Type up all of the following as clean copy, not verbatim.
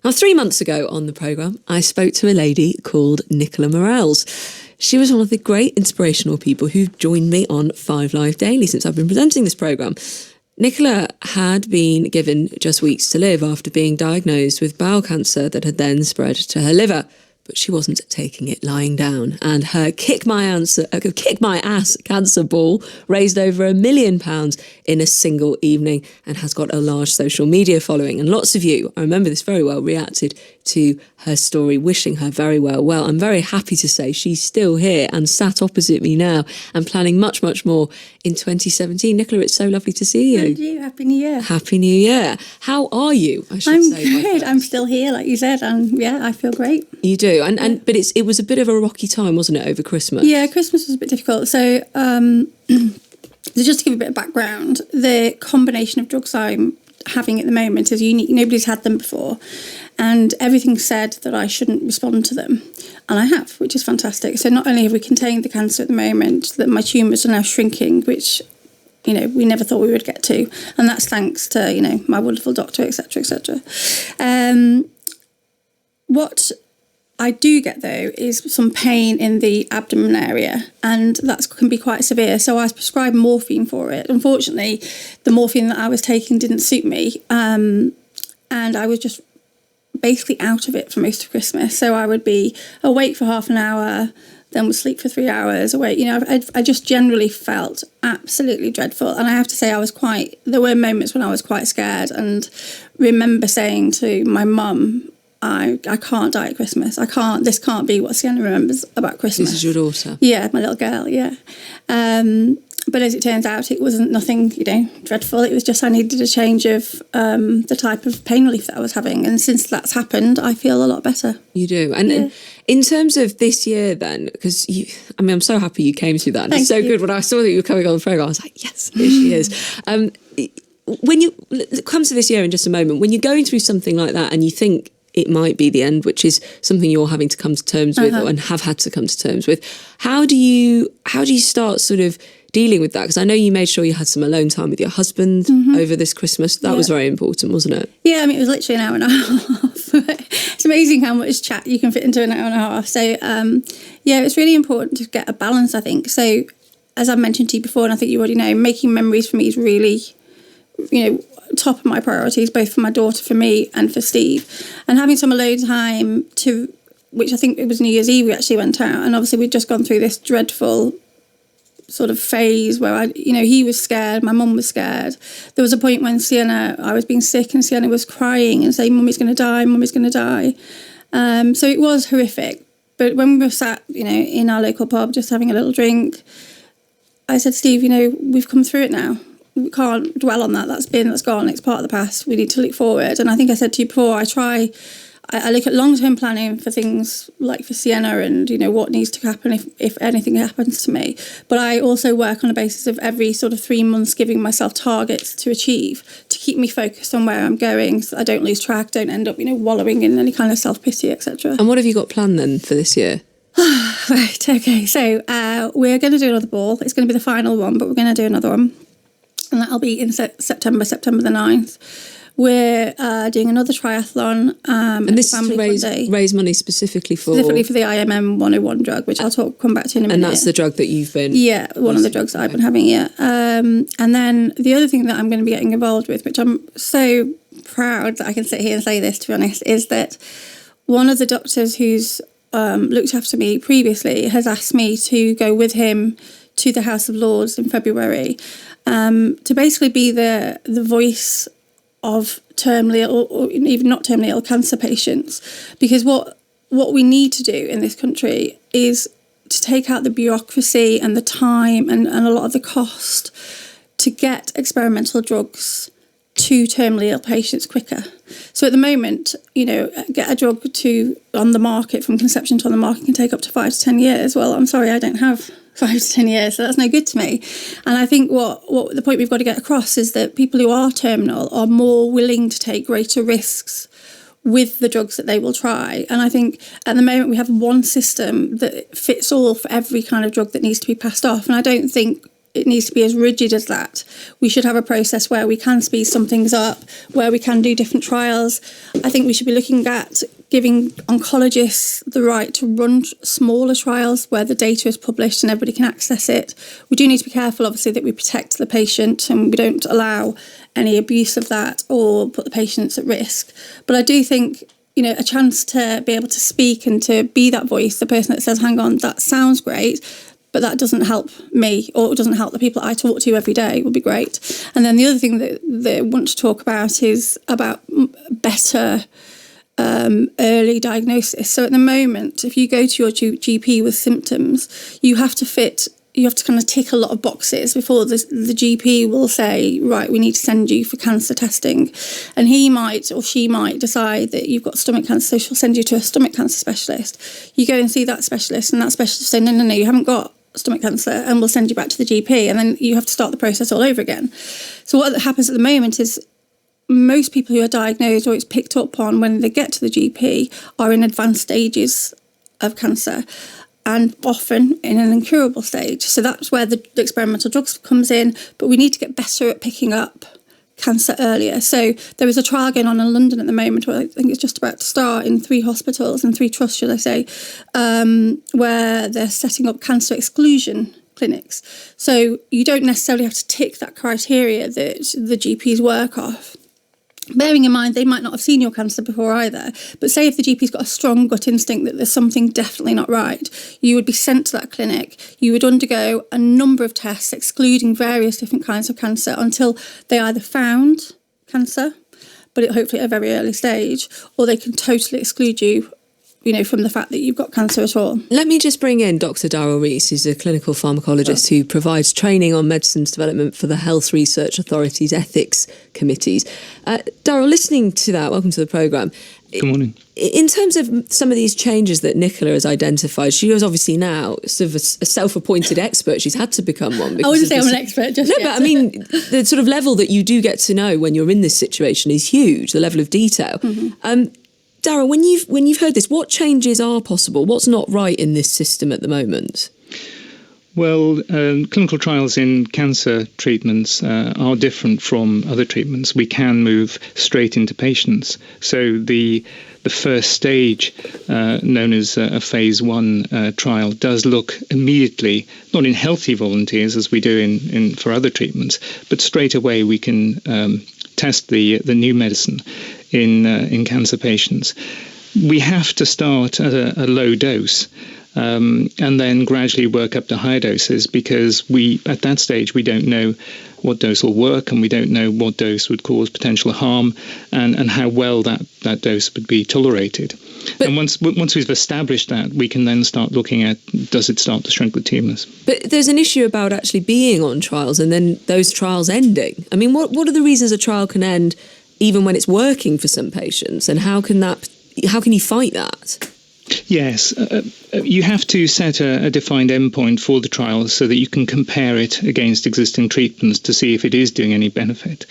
Now, 3 months ago on the programme, I spoke to a lady called Nicola Murrells. She was one of the great inspirational people who've joined me on 5 Live Daily since I've been presenting this programme. Nicola had been given just weeks to live after being diagnosed with bowel cancer that had then spread to her liver. But she wasn't taking it lying down, and her kick my ass cancer ball raised over £1 million in a single evening and has got a large social media following. And lots of you, I remember this very well, reacted to her story, wishing her very well. Well, I'm very happy to say she's still here and sat opposite me now and planning much, much more in 2017. Nicola, it's so lovely to see you. And you, Happy New Year. Happy New Year. How are you? I'm good. I'm still here, like you said, and yeah, I feel great. You do, but it was a bit of a rocky time, wasn't it, over Christmas? Yeah, Christmas was a bit difficult. So, just to give a bit of background, the combination of drugs I'm having at the moment is unique. Nobody's had them before, and everything said that I shouldn't respond to them, and I have, which is fantastic. So not only have we contained the cancer at the moment, that my tumours are now shrinking, which we never thought we would get to, and that's thanks to my wonderful doctor, etc., etc. What I do get, though, is some pain in the abdomen area, and that can be quite severe. So I was prescribed morphine for it. Unfortunately, the morphine that I was taking didn't suit me, and I was just basically out of it for most of Christmas. So I would be awake for half an hour, then would sleep for 3 hours, awake. I just generally felt absolutely dreadful. And I have to say, there were moments when I was quite scared, and remember saying to my mum, I can't die at Christmas. This can't be what Sienna remembers about Christmas. This is your daughter? Yeah, my little girl, yeah. But as it turns out, it wasn't nothing, dreadful. It was just I needed a change of the type of pain relief that I was having. And since that's happened, I feel a lot better. You do. And in terms of this year then, because I'm so happy you came to that. And it's so good. When I saw that you were coming on the programme, I was like, yes, here she is. When you come to this year in just a moment, when you're going through something like that and you think it might be the end, which is something you're having to come to terms with and have had to come to terms with, how do you start sort of dealing with that? Because I know you made sure you had some alone time with your husband over this Christmas. That was very important, wasn't it? Yeah, it was literally an hour and a half. It's amazing how much chat you can fit into an hour and a half. So, it's really important to get a balance, I think. So, as I've mentioned to you before, and I think you already know, making memories for me is really, top of my priorities, both for my daughter, for me, and for Steve. And having some alone time which I think it was New Year's Eve, we actually went out, and obviously we'd just gone through this dreadful sort of phase where he was scared, my mum was scared. There was a point when I was being sick, and Sienna was crying and saying, "Mummy's going to die, Mummy's going to die." So it was horrific. But when we were sat, in our local pub, just having a little drink, I said, "Steve, we've come through it now. We can't dwell on that. That's gone. It's part of the past. We need to look forward." And I think I said to you before, I look at long-term planning for things like for Sienna and, what needs to happen if anything happens to me. But I also work on a basis of every sort of 3 months giving myself targets to achieve, to keep me focused on where I'm going so I don't lose track, don't end up, wallowing in any kind of self-pity, etc. And what have you got planned then for this year? Right, okay. So we're going to do another ball. It's going to be the final one, but we're going to do another one. And that'll be in September the 9th. We're doing another triathlon. And this is to raise money specifically for the IMM 101 drug, which I'll come back to in a minute. And that's the drug that you've been... Yeah, one of the drugs that I've been having, yeah. And then the other thing that I'm going to be getting involved with, which I'm so proud that I can sit here and say this, to be honest, is that one of the doctors who's looked after me previously has asked me to go with him to the House of Lords in February to basically be the voice of terminally ill, or even not terminally ill, cancer patients. Because what we need to do in this country is to take out the bureaucracy and the time and a lot of the cost to get experimental drugs to terminally ill patients quicker. So at the moment, get a drug on the market from conception to on the market can take up to 5 to 10 years. Well, I'm sorry, I don't have 5 to 10 years, so that's no good to me. And I think what the point we've got to get across is that people who are terminal are more willing to take greater risks with the drugs that they will try. And I think at the moment we have one system that fits all for every kind of drug that needs to be passed off. And I don't think it needs to be as rigid as that. We should have a process where we can speed some things up, where we can do different trials. I think we should be looking at giving oncologists the right to run smaller trials where the data is published and everybody can access it. We do need to be careful, obviously, that we protect the patient and we don't allow any abuse of that or put the patients at risk. But I do think, a chance to be able to speak and to be that voice, the person that says, hang on, that sounds great, but that doesn't help me or it doesn't help the people I talk to every day, would be great. And then the other thing that I want to talk about is about better early diagnosis. So at the moment, if you go to your GP with symptoms, you have to kind of tick a lot of boxes before the GP will say, right, we need to send you for cancer testing. And he might or she might decide that you've got stomach cancer, so she'll send you to a stomach cancer specialist. You go and see that specialist, and that specialist will say, no, you haven't got stomach cancer, and we'll send you back to the GP. And then you have to start the process all over again. So what happens at the moment is most people who are diagnosed or it's picked up on when they get to the GP are in advanced stages of cancer, and often in an incurable stage. So that's where the experimental drugs comes in, but we need to get better at picking up cancer earlier. So there is a trial going on in London at the moment, where I think it's just about to start, in 3 hospitals and 3 trusts, should I say, where they're setting up cancer exclusion clinics. So you don't necessarily have to tick that criteria that the GPs work off. Bearing in mind, they might not have seen your cancer before either. But say if the GP's got a strong gut instinct that there's something definitely not right, you would be sent to that clinic. You would undergo a number of tests, excluding various different kinds of cancer, until they either found cancer, but hopefully at a very early stage, or they can totally exclude you, from the fact that you've got cancer at all. Let me just bring in Dr. Darrell Reese, who's a clinical pharmacologist who provides training on medicines development for the Health Research Authority's ethics committees. Darrell, listening to that, welcome to the programme. Good morning. In terms of some of these changes that Nicola has identified, she is obviously now sort of a self-appointed expert. She's had to become one. I wouldn't say I'm an expert just yet. No, but I mean, the sort of level that you do get to know when you're in this situation is huge, the level of detail. Mm-hmm. Darrell, when you've heard this, what changes are possible? What's not right in this system at the moment? Well, clinical trials in cancer treatments are different from other treatments. We can move straight into patients. So the first stage, known as a phase 1 trial, does look immediately, not in healthy volunteers as we do in for other treatments, but straight away we can test the new medicine in cancer patients. We have to start at a low dose and then gradually work up to higher doses, because at that stage we don't know what dose will work, and we don't know what dose would cause potential harm, and how well that dose would be tolerated. But, and once we've established that, we can then start looking at, does it start to shrink the tumours? But there's an issue about actually being on trials and then those trials ending. I mean, what are the reasons a trial can end even when it's working for some patients, and how can you fight that? Yes, you have to set a defined endpoint for the trial so that you can compare it against existing treatments to see if it is doing any benefit.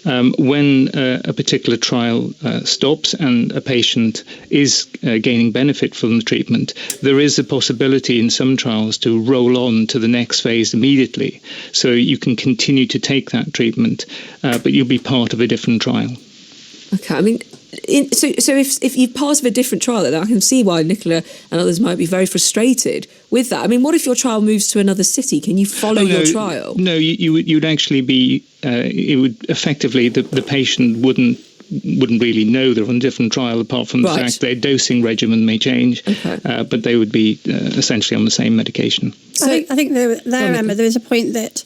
When a particular trial stops and a patient is gaining benefit from the treatment, there is a possibility in some trials to roll on to the next phase immediately. So you can continue to take that treatment, but you'll be part of a different trial. Okay, I mean, so if you're part of a different trial, then I can see why Nicola and others might be very frustrated with that. I mean, what if your trial moves to another city? Can you follow your trial? No, you'd actually be. It would effectively the patient wouldn't really know they're on a different trial, apart from the fact their dosing regimen may change, but they would be essentially on the same medication. So I think Emma, there is a point that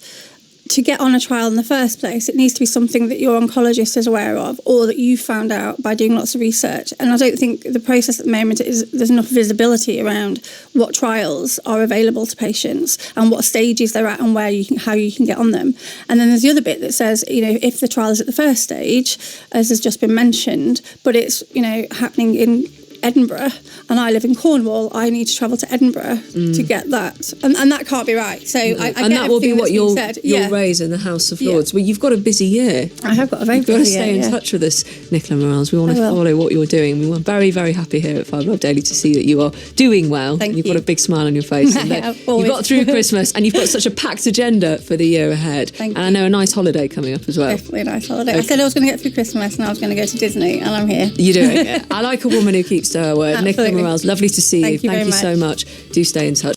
to get on a trial in the first place, it needs to be something that your oncologist is aware of, or that you found out by doing lots of research. And I don't think the process at the moment there's enough visibility around what trials are available to patients and what stages they're at and how you can get on them. And then there's the other bit that says, if the trial is at the first stage, as has just been mentioned, but it's happening in Edinburgh and I live in Cornwall, I need to travel to Edinburgh to get that. And that can't be right. So I and get that will be what you'll Yeah. raise in the House of Lords. Well, you've got a busy year. I have got a very You've got to busy stay year, in touch with us, Nicola Murrells. We want to follow what you're doing. We were very, very happy here at Five Love Daily to see that you are doing well. Thank You've you. got a big smile on your face. And that you got through Christmas and you've got such a packed agenda for the year ahead. Thank and I know a nice holiday coming up as well. Definitely a nice holiday. I said I was going to get through Christmas and I was going to go to Disney, and I'm here. You're doing it. I like a woman who keeps to her word. Nicola Murrells, lovely to see you. Thank you so very much. Do stay in touch.